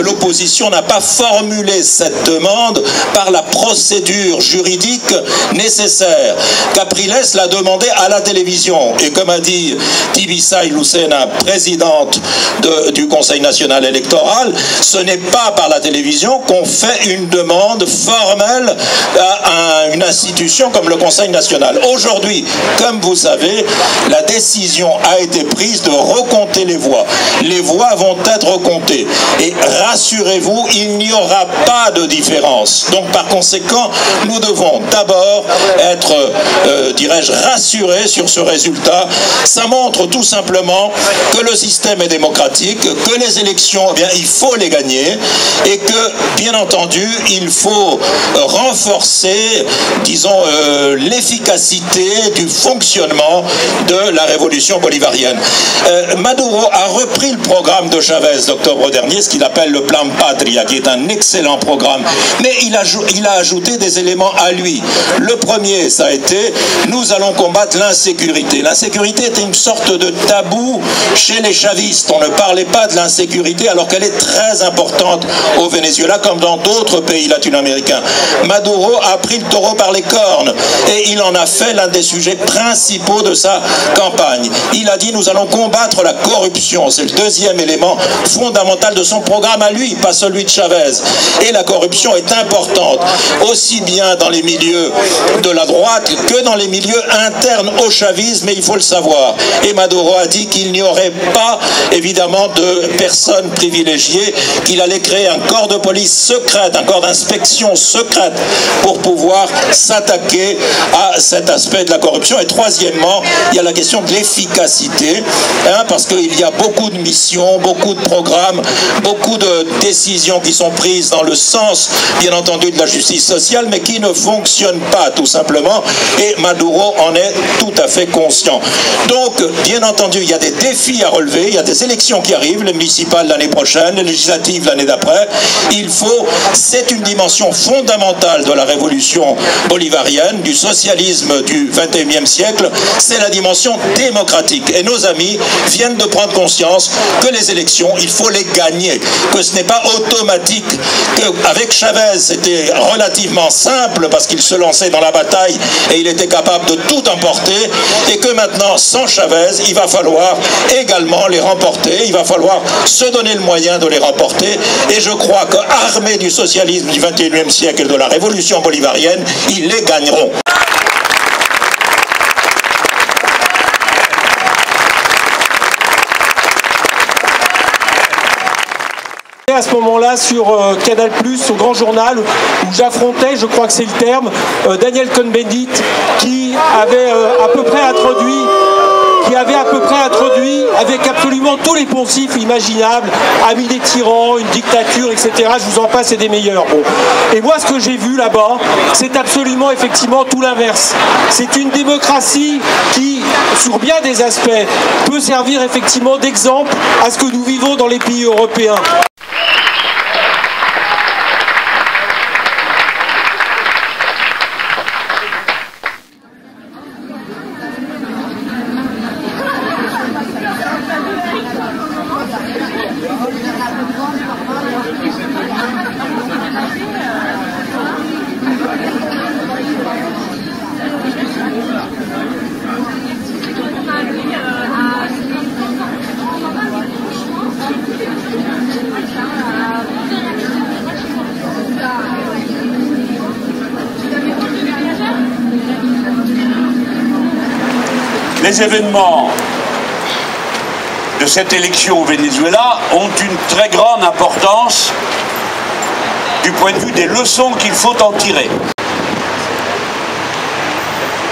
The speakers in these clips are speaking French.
L'opposition n'a pas formulé cette demande par la procédure juridique nécessaire. Capriles l'a demandé à la télévision. Et comme a dit Tibisay Lucena, présidente du Conseil national électoral, ce n'est pas par la télévision qu'on fait une demande formelle à une institution comme le Conseil national. Aujourd'hui, comme vous savez, la décision a été prise de recompter les voix. Les voix vont être recomptées. Et rassurez-vous, il n'y aura pas de différence. Donc par conséquent, nous devons d'abord être, dirais-je, rassurés sur ce résultat. Ça montre tout simplement que le système est démocratique, que les élections, eh bien, il faut les gagner et que, bien entendu, il faut renforcer, disons, l'efficacité du fonctionnement de la révolution bolivarienne. Maduro a repris le programme de Chavez d'octobre dernier, ce qu'il appelle le plan Patria, qui est un excellent programme, mais il a ajouté des éléments à lui. Le premier, ça a été, nous allons combattre l'insécurité. L'insécurité était une sorte de tabou chez les chavistes. On ne parlait pas de l'insécurité alors qu'elle est très importante au Venezuela comme dans d'autres pays latino-américains. Maduro a pris le taureau par les cornes et il en a fait l'un des sujets principaux de sa campagne. Il a dit, nous allons combattre la corruption. C'est le deuxième élément fondamental de son programme à lui, pas celui de Chavez. Et la corruption est importante, aussi bien dans les milieux de la droite que dans les milieux internes au chavisme, et il faut le savoir. Et Maduro a dit qu'il n'y aurait pas, évidemment, de personnes privilégiées, qu'il allait créer un corps de police secrète, un corps d'inspection secrète pour pouvoir s'attaquer à cet aspect de la corruption. Et troisièmement, il y a la question de l'efficacité, parce qu'il y a beaucoup de missions, beaucoup de programmes, beaucoup de décisions qui sont prises dans le sens, bien entendu, de la justice sociale, mais qui ne fonctionnent pas, tout simplement, et Maduro en est tout à fait conscient. Donc, bien entendu, il y a des défis à relever, il y a des élections qui arrivent, les municipales l'année prochaine, les législatives l'année d'après. C'est une dimension fondamentale de la révolution bolivarienne, du socialisme du XXIe siècle, c'est la dimension démocratique. Et nos amis viennent de prendre conscience que les élections, il faut les gagner, que ce n'est pas automatique, qu'avec Chavez, c'était relativement simple parce qu'il se lançait dans la bataille et il était capable de tout emporter, et que maintenant, sans Chavez, il va falloir également les remporter, il va falloir se donner le moyen de les remporter, et je crois qu'armés du socialisme du XXIe siècle et de la révolution bolivarienne, ils les gagneront. À ce moment-là sur Canal+, au Grand Journal, où j'affrontais, je crois que c'est le terme, Daniel Cohn-Bendit, qui avait à peu près introduit avec absolument tous les poncifs imaginables, amis des tyrans, une dictature, etc. Je vous en passe et des meilleurs. Bon. Et moi, ce que j'ai vu là-bas, c'est absolument, effectivement, tout l'inverse. C'est une démocratie qui, sur bien des aspects, peut servir effectivement d'exemple à ce que nous vivons dans les pays européens. Les événements de cette élection au Venezuela ont une très grande importance du point de vue des leçons qu'il faut en tirer.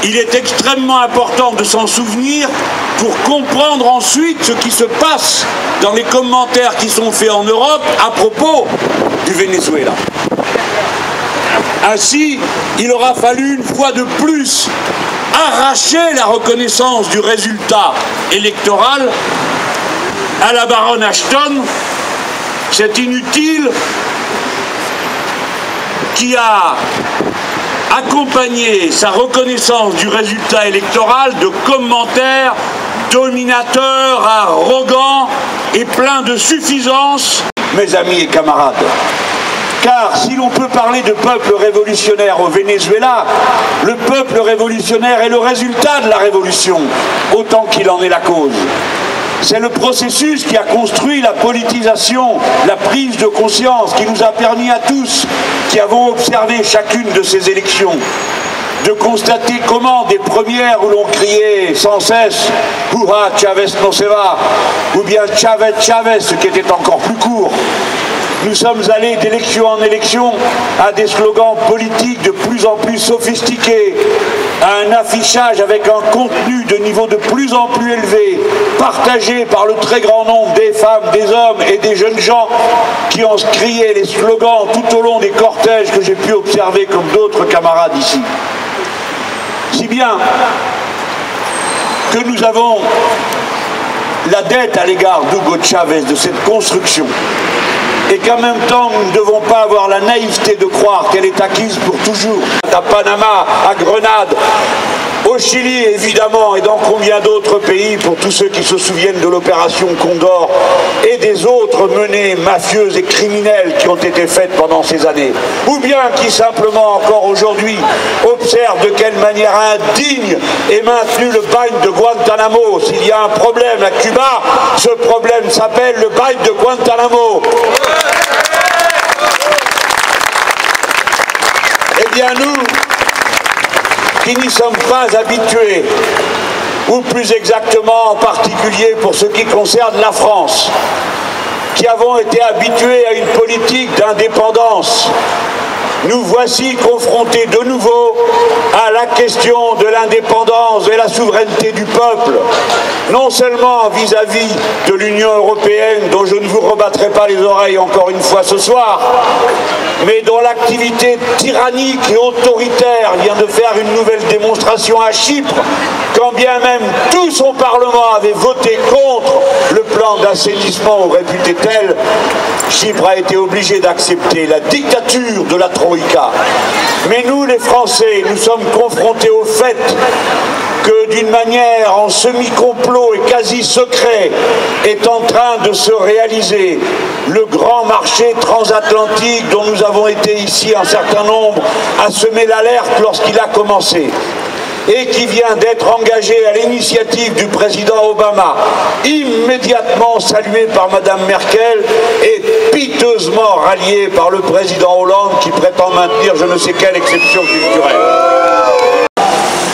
Il est extrêmement important de s'en souvenir pour comprendre ensuite ce qui se passe dans les commentaires qui sont faits en Europe à propos du Venezuela. Ainsi, il aura fallu une fois de plus arracher la reconnaissance du résultat électoral à la baronne Ashton. C'est inutile, qui a accompagné sa reconnaissance du résultat électoral de commentaires dominateurs, arrogants et pleins de suffisance. Mes amis et camarades, car si l'on peut parler de peuple révolutionnaire au Venezuela, le peuple révolutionnaire est le résultat de la révolution, autant qu'il en est la cause. C'est le processus qui a construit la politisation, la prise de conscience, qui nous a permis à tous, qui avons observé chacune de ces élections, de constater comment des premières où l'on criait sans cesse « Hurra, Chavez no se va » ou bien « Chavez, Chavez », ce qui était encore plus court. Nous sommes allés d'élection en élection à des slogans politiques de plus en plus sophistiqués, à un affichage avec un contenu de niveau de plus en plus élevé, partagé par le très grand nombre des femmes, des hommes et des jeunes gens qui ont crié les slogans tout au long des cortèges que j'ai pu observer comme d'autres camarades ici. Si bien que nous avons la dette à l'égard d'Hugo Chavez, de cette construction, et qu'en même temps nous ne devons pas avoir la naïveté de croire qu'elle est acquise pour toujours. À Panama, à Grenade, au Chili évidemment, et dans combien d'autres pays, pour tous ceux qui se souviennent de l'opération Condor et des autres menées mafieuses et criminelles qui ont été faites pendant ces années, ou bien qui simplement encore aujourd'hui observent de quelle manière indigne est maintenu le bagne de Guantanamo. S'il y a un problème à Cuba, ce problème s'appelle le bagne de Guantanamo. Eh bien nous, qui n'y sommes pas habitués, ou plus exactement en particulier pour ce qui concerne la France, qui avons été habitués à une politique d'indépendance, nous voici confrontés de nouveau à la question de l'indépendance et la souveraineté du peuple, non seulement vis-à-vis de l'Union européenne, dont je ne vous rebattrai pas les oreilles encore une fois ce soir, mais dont l'activité tyrannique et autoritaire vient de faire une nouvelle démonstration à Chypre, quand bien même tout son Parlement avait voté contre le plan d'assainissement réputé tel. Chypre a été obligé d'accepter la dictature de la Troïka. Mais nous, les Français, nous sommes confrontés au fait que d'une manière en semi-complot et quasi secret est en train de se réaliser le grand marché transatlantique dont nous avons été ici un certain nombre à semer l'alerte lorsqu'il a commencé, et qui vient d'être engagé à l'initiative du président Obama, immédiatement salué par Madame Merkel et piteusement rallié par le président Hollande qui prétend maintenir je ne sais quelle exception culturelle.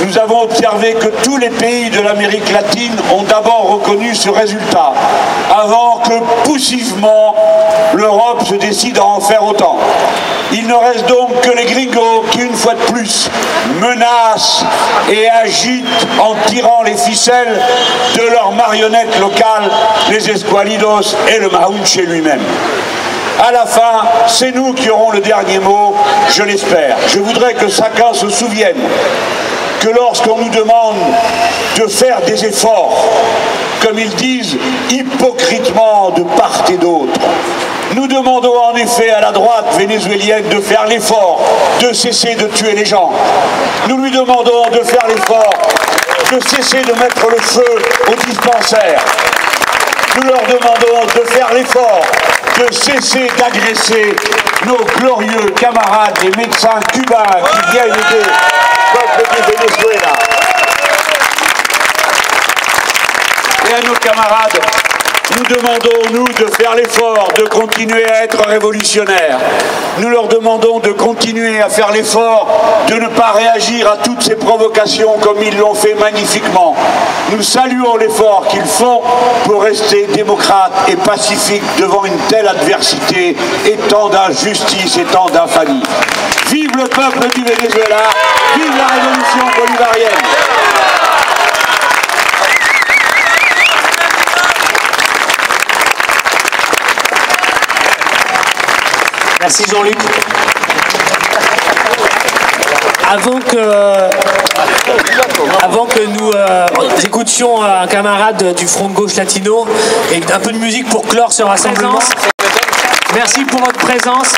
Nous avons observé que tous les pays de l'Amérique latine ont d'abord reconnu ce résultat, avant que poussivement l'Europe se décide à en faire autant. Il ne reste donc que les gringos qui, une fois de plus, menacent et agitent en tirant les ficelles de leurs marionnettes locales, les escualidos et le Maounche lui-même. À la fin, c'est nous qui aurons le dernier mot, je l'espère. Je voudrais que chacun se souvienne que lorsqu'on nous demande de faire des efforts, comme ils disent hypocritement de part et d'autre, nous demandons en effet à la droite vénézuélienne de faire l'effort de cesser de tuer les gens. Nous lui demandons de faire l'effort de cesser de mettre le feu aux dispensaires. Nous leur demandons de faire l'effort de cesser d'agresser nos glorieux camarades et médecins cubains qui viennent aider le peuple du Venezuela. Et à nos camarades, nous demandons, nous, de faire l'effort, de continuer à être révolutionnaires. Nous leur demandons de continuer à faire l'effort, de ne pas réagir à toutes ces provocations comme ils l'ont fait magnifiquement. Nous saluons l'effort qu'ils font pour rester démocrates et pacifiques devant une telle adversité et tant d'injustice et tant d'infamie. Vive le peuple du Venezuela, vive la révolution bolivarienne. Merci Jean-Luc. Avant que nous écoutions un camarade du Front de Gauche Latino et un peu de musique pour clore ce rassemblement, merci pour votre présence.